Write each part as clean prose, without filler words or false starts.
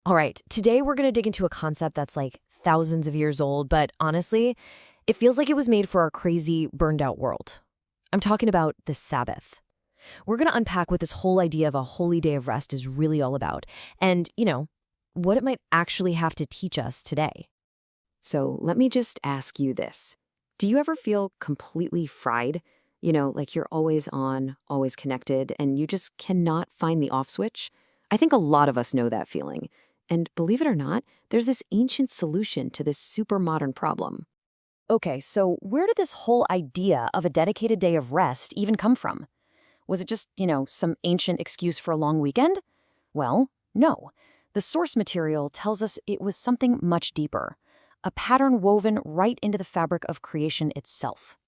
All right, today we're going to dig into a concept that's like thousands of years old, but honestly, it feels like it was made for our crazy, burned out world. I'm talking about the Sabbath. We're going to unpack what this whole idea of a holy day of rest is really all about and, what it might actually have to teach us today. So let me just ask you this. Do you ever feel completely fried? Like you're always on, always connected, and you just cannot find the off switch? I think a lot of us know that feeling. And believe it or not, there's this ancient solution to this super modern problem. Okay, so where did this whole idea of a dedicated day of rest even come from? Was it just, some ancient excuse for a long weekend? Well, no. The source material tells us it was something much deeper, a pattern woven right into the fabric of creation itself.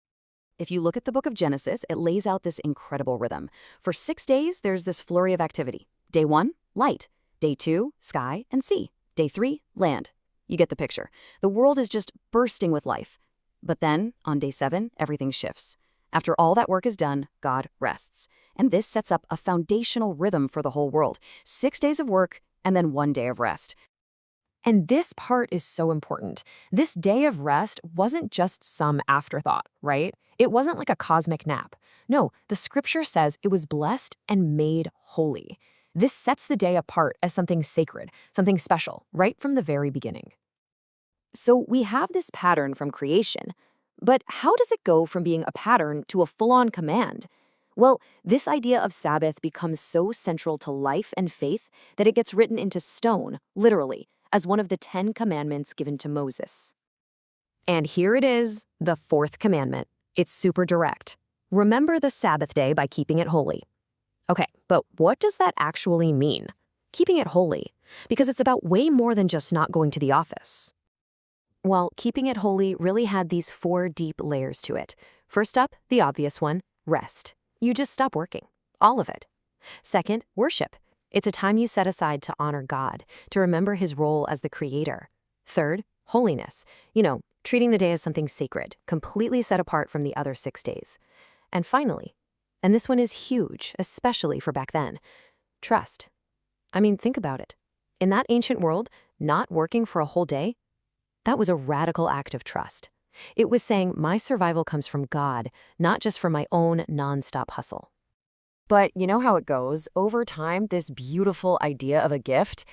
If you look at the book of Genesis, it lays out this incredible rhythm. For 6 days, there's this flurry of activity. Day 1, light. Day 2, sky and sea. Day 3, land. You get the picture. The world is just bursting with life. But then, on day 7, everything shifts. After all that work is done, God rests. And this sets up a foundational rhythm for the whole world. 6 days of work, and then 1 day of rest. And this part is so important. This day of rest wasn't just some afterthought, right? It wasn't like a cosmic nap. No, the scripture says it was blessed and made holy. This sets the day apart as something sacred, something special, right from the very beginning. So we have this pattern from creation, but how does it go from being a pattern to a full-on command? Well, this idea of Sabbath becomes so central to life and faith that it gets written into stone, literally, as one of the 10 commandments given to Moses. And here it is, the 4th commandment. It's super direct. Remember the Sabbath day by keeping it holy. Okay, but what does that actually mean? Keeping it holy, because it's about way more than just not going to the office. Well, keeping it holy really had these 4 deep layers to it. First up, the obvious one, rest. You just stop working. All of it. Second, worship. It's a time you set aside to honor God, to remember his role as the creator. Third, holiness. Treating the day as something sacred, completely set apart from the other 6 days. And finally, and this one is huge, especially for back then, trust. I mean, think about it. In that ancient world, not working for a whole day, that was a radical act of trust. It was saying my survival comes from God, not just from my own nonstop hustle. But you know how it goes. Over time, this beautiful idea of a gift,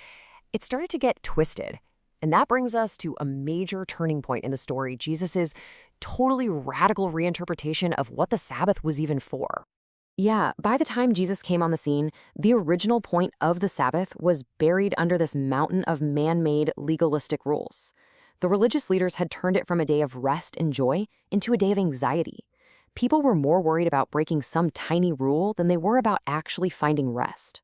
it started to get twisted. And that brings us to a major turning point in the story, Jesus's totally radical reinterpretation of what the Sabbath was even for. Yeah, by the time Jesus came on the scene, the original point of the Sabbath was buried under this mountain of man-made legalistic rules. The religious leaders had turned it from a day of rest and joy into a day of anxiety. People were more worried about breaking some tiny rule than they were about actually finding rest.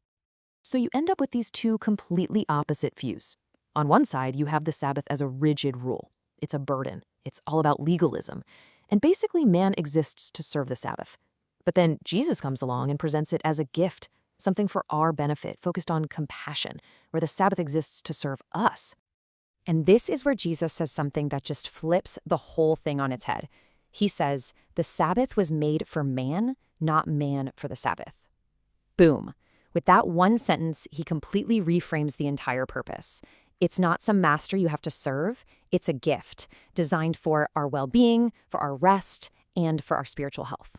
So you end up with these 2 completely opposite views. On one side, you have the Sabbath as a rigid rule. It's a burden. It's all about legalism. And basically, man exists to serve the Sabbath. But then Jesus comes along and presents it as a gift, something for our benefit, focused on compassion, where the Sabbath exists to serve us. And this is where Jesus says something that just flips the whole thing on its head. He says, the Sabbath was made for man, not man for the Sabbath. Boom. With that one sentence, he completely reframes the entire purpose. It's not some master you have to serve. It's a gift designed for our well-being, for our rest, and for our spiritual health.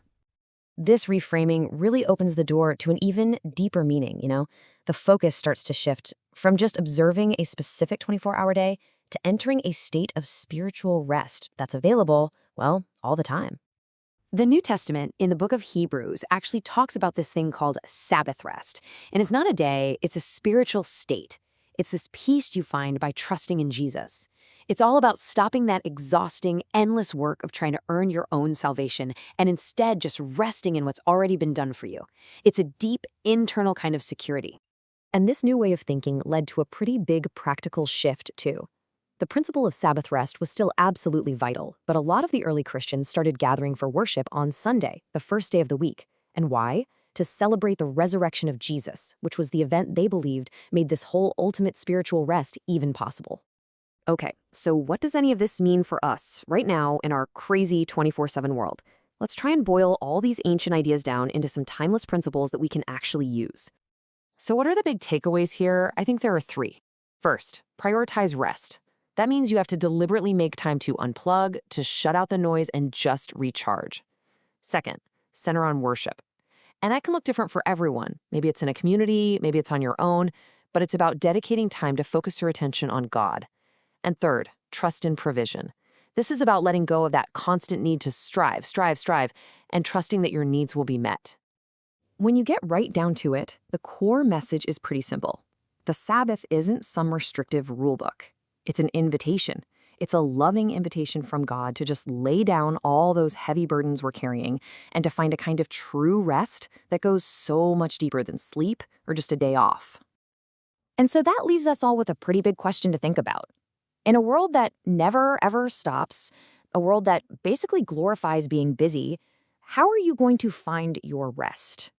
This reframing really opens the door to an even deeper meaning, The focus starts to shift from just observing a specific 24-hour day to entering a state of spiritual rest that's available, well, all the time. The New Testament in the book of Hebrews actually talks about this thing called Sabbath rest. And it's not a day, it's a spiritual state. It's this peace you find by trusting in Jesus. It's all about stopping that exhausting, endless work of trying to earn your own salvation and instead just resting in what's already been done for you. It's a deep, internal kind of security. And this new way of thinking led to a pretty big practical shift, too. The principle of Sabbath rest was still absolutely vital, but a lot of the early Christians started gathering for worship on Sunday, the first day of the week. And why? To celebrate the resurrection of Jesus, which was the event they believed made this whole ultimate spiritual rest even possible. Okay, so what does any of this mean for us right now in our crazy 24/7 world? Let's try and boil all these ancient ideas down into some timeless principles that we can actually use. So what are the big takeaways here? I think there are 3. First, prioritize rest. That means you have to deliberately make time to unplug, to shut out the noise, and just recharge. Second, center on worship. And that can look different for everyone. Maybe it's in a community, maybe it's on your own, but it's about dedicating time to focus your attention on God. And third, trust in provision. This is about letting go of that constant need to strive, and trusting that your needs will be met. When you get right down to it, the core message is pretty simple. The Sabbath isn't some restrictive rule book. It's an invitation. It's a loving invitation from God to just lay down all those heavy burdens we're carrying and to find a kind of true rest that goes so much deeper than sleep or just a day off. And so that leaves us all with a pretty big question to think about. In a world that never, ever stops, a world that basically glorifies being busy, how are you going to find your rest?